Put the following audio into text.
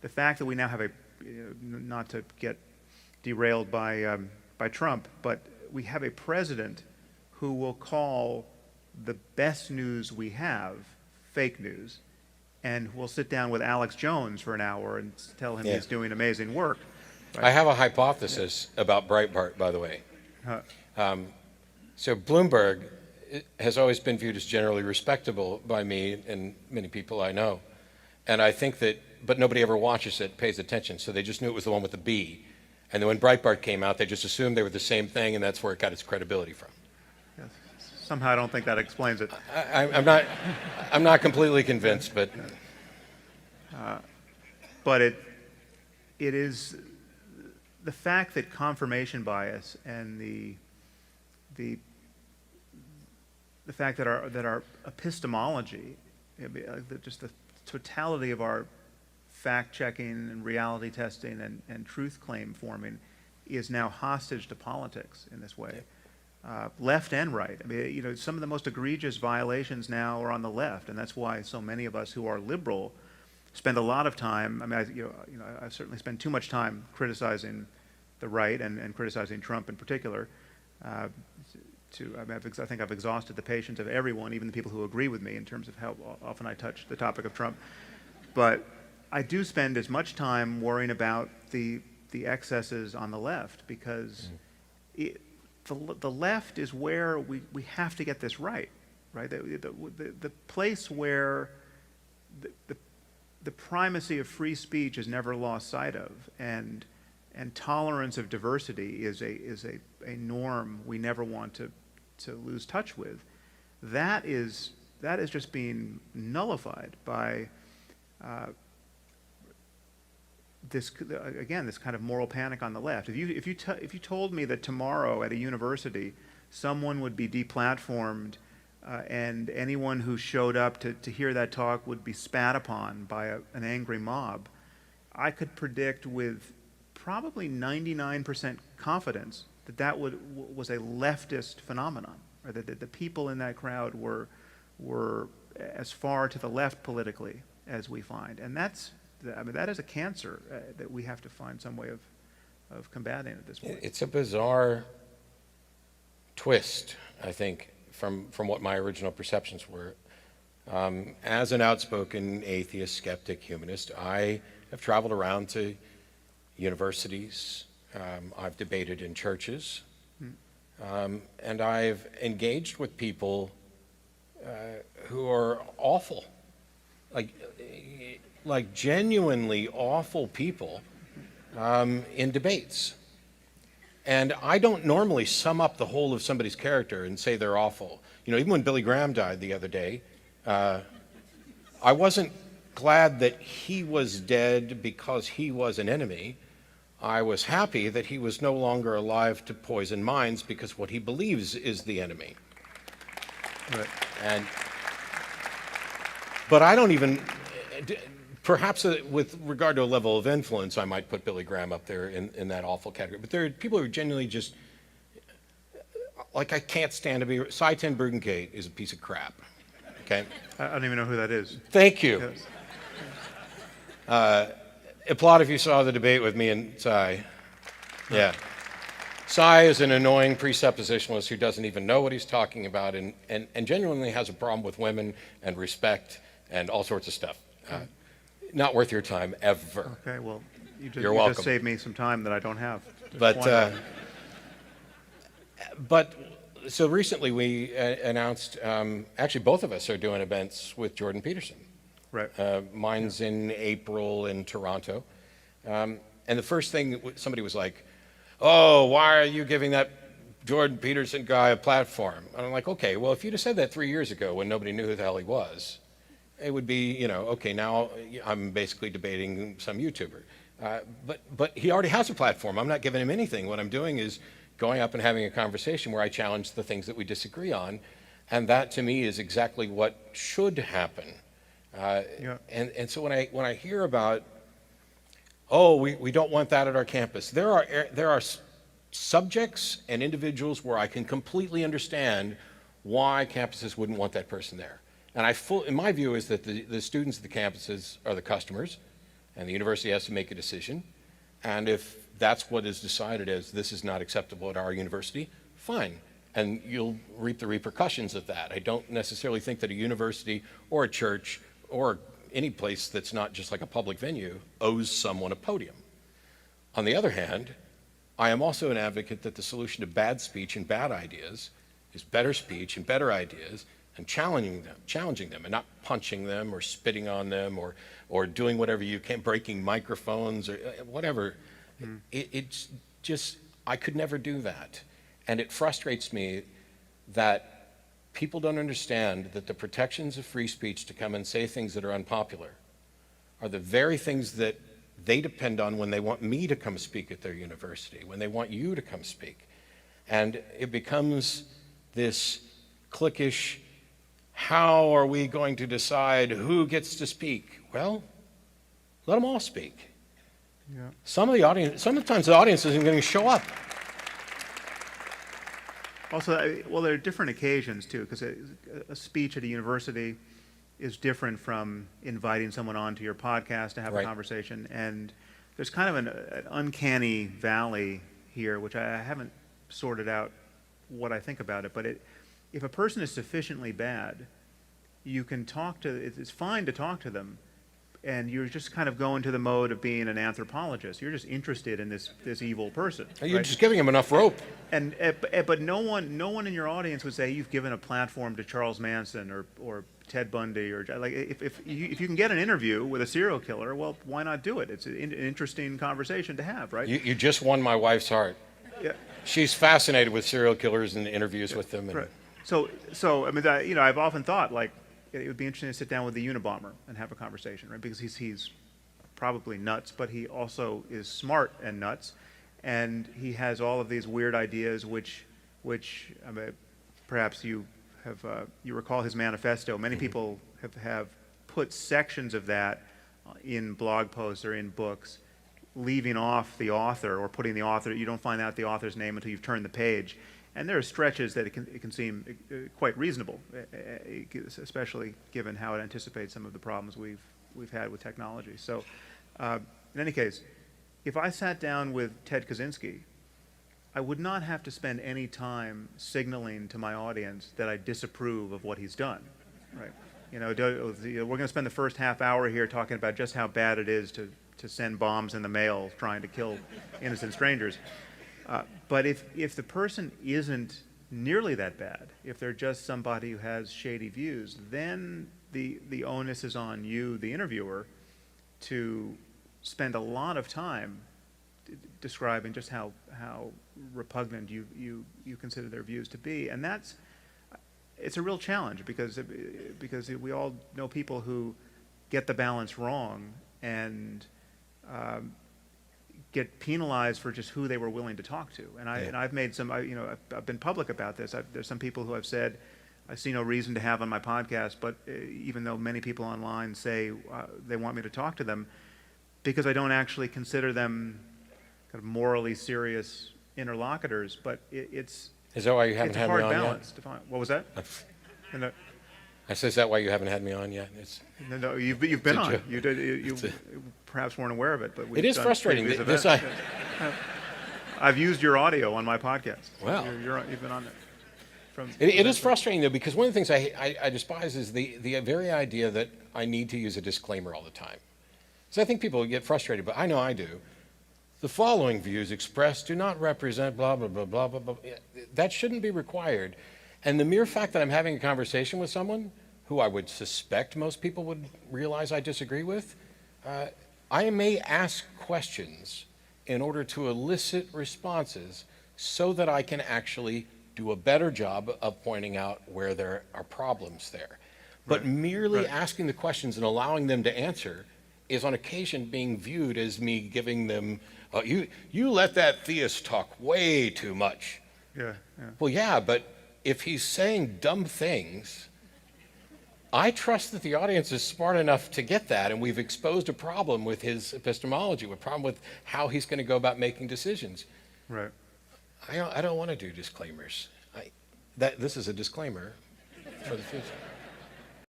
the fact that we now have a, not to get derailed by Trump, but we have a president who will call the best news we have fake news, and we'll sit down with Alex Jones for an hour and tell him he's doing amazing work. Right? I have a hypothesis about Breitbart, by the way. So Bloomberg has always been viewed as generally respectable by me and many people I know. And I think that, but nobody ever watches it, pays attention, so they just knew it was the one with the B. And then when Breitbart came out, they just assumed they were the same thing, and that's where it got its credibility from. Yes. Somehow I don't think that explains it. I'm not completely convinced, but... But it is the fact that confirmation bias and the fact that our epistemology, just the totality of our fact-checking and reality testing and truth claim forming is now hostage to politics in this way, left and right. I mean, some of the most egregious violations now are on the left, and that's why so many of us who are liberal spend a lot of time. I mean, I certainly spend too much time criticizing the right and criticizing Trump in particular. I think I've exhausted the patience of everyone, even the people who agree with me, in terms of how often I touch the topic of Trump. But I do spend as much time worrying about the excesses on the left, because the left is where we have to get this right? The place where the primacy of free speech is never lost sight of, and tolerance of diversity is a norm we never want to lose touch with. That is just being nullified by this kind of moral panic on the left. If you told me that tomorrow at a university someone would be deplatformed and anyone who showed up to hear that talk would be spat upon by an angry mob, I could predict with probably 99% confidence that was a leftist phenomenon, or that the people in that crowd were as far to the left politically as we find. And that is a cancer that we have to find some way of combating at this point. It's a bizarre twist, I think, from what my original perceptions were. As an outspoken atheist, skeptic, humanist, I have traveled around to universities, I've debated in churches, and I've engaged with people who are awful, like genuinely awful people in debates. And I don't normally sum up the whole of somebody's character and say they're awful. Even when Billy Graham died the other day, I wasn't glad that he was dead because he was an enemy. I was happy that he was no longer alive to poison minds because what he believes is the enemy. Right. But I don't even, perhaps with regard to a level of influence, I might put Billy Graham up there in that awful category. But there are people who are genuinely just, I can't stand to be, Cy Ten Bruggencate is a piece of crap, okay? I don't even know who that is. Thank you. Applaud if you saw the debate with me and Cy. Yeah. Cy is an annoying presuppositionalist who doesn't even know what he's talking about and genuinely has a problem with women and respect and all sorts of stuff. Not worth your time, ever. Okay, well, You're welcome. You just saved me some time that I don't have. But so recently we announced, actually both of us are doing events with Jordan Peterson. Right. Mine's in April in Toronto. And the first thing somebody was like, oh, why are you giving that Jordan Peterson guy a platform? And I'm like, okay, well, if you'd have said that 3 years ago when nobody knew who the hell he was, it would be, okay, now I'm basically debating some YouTuber. But he already has a platform. I'm not giving him anything. What I'm doing is going up and having a conversation where I challenge the things that we disagree on. And that, to me, is exactly what should happen. And so when I hear about, oh, we don't want that at our campus, there are subjects and individuals where I can completely understand why campuses wouldn't want that person there. And in my view is that the students at the campuses are the customers, and the university has to make a decision. And if that's what is decided as this is not acceptable at our university, fine. And you'll reap the repercussions of that. I don't necessarily think that a university or a church or any place that's not just like a public venue owes someone a podium. On the other hand, I am also an advocate that the solution to bad speech and bad ideas is better speech and better ideas, and challenging them and not punching them or spitting on them or doing whatever you can, breaking microphones or whatever. It's just, I could never do that. And it frustrates me that people don't understand that the protections of free speech to come and say things that are unpopular are the very things that they depend on when they want me to come speak at their university, when they want you to come speak. And it becomes this cliquish, how are we going to decide who gets to speak? Well, let them all speak. Yeah. Sometimes the audience isn't going to show up. Also, well, there are different occasions too, because a speech at a university is different from inviting someone onto your podcast to have a conversation. And there's kind of an uncanny valley here, which I haven't sorted out what I think about it. But if a person is sufficiently bad, you can talk to, it's fine to talk to them, and you're just kind of going to the mode of being an anthropologist. You're just interested in this evil person. You're just giving him enough rope. But no one in your audience would say you've given a platform to Charles Manson or Ted Bundy or like if you can get an interview with a serial killer, well, why not do it? It's an interesting conversation to have, right? You just won my wife's heart. Yeah. She's fascinated with serial killers and interviews with them. And right. So I mean, I've often thought like it would be interesting to sit down with the Unabomber and have a conversation, right? Because he's probably nuts, but he also is smart and nuts, and he has all of these weird ideas, which I mean, perhaps you recall his manifesto. Many people have put sections of that in blog posts or in books, leaving off the author or putting the author. You don't find out the author's name until you've turned the page. And there are stretches that it can seem quite reasonable, especially given how it anticipates some of the problems we've had with technology. So, in any case, if I sat down with Ted Kaczynski, I would not have to spend any time signaling to my audience that I disapprove of what he's done, right? We're going to spend the first half hour here talking about just how bad it is to send bombs in the mail trying to kill innocent strangers. But if the person isn't nearly that bad, if they're just somebody who has shady views, then the onus is on you, the interviewer, to spend a lot of time describing just how repugnant you consider their views to be. And it's a real challenge because we all know people who get the balance wrong and get penalized for just who they were willing to talk to. And I've made some, I've been public about this. There's some people who have said, I see no reason to have on my podcast, but even though many people online say they want me to talk to them, because I don't actually consider them kind of morally serious interlocutors, but it's Is that why you haven't had me on yet? It's a hard yet? balance to find. What was that? I said, is that why you haven't had me on yet? No, you've been on. You perhaps weren't aware of it, but it is frustrating. I've used your audio on my podcast. Wow. You've been on there. It is frustrating, though, because one of the things I despise is the very idea that I need to use a disclaimer all the time. So I think people get frustrated, but I know I do. The following views expressed do not represent blah, blah, blah, blah, blah, blah. That shouldn't be required. And the mere fact that I'm having a conversation with someone who I would suspect most people would realize I disagree with, I may ask questions in order to elicit responses so that I can actually do a better job of pointing out where there are problems there. But merely asking the questions and allowing them to answer is on occasion being viewed as me giving them, you let that theist talk way too much. Yeah. Well, yeah, but if he's saying dumb things, I trust that the audience is smart enough to get that, and we've exposed a problem with his epistemology, a problem with how he's going to go about making decisions. Right. I don't want to do disclaimers. This is a disclaimer for the future.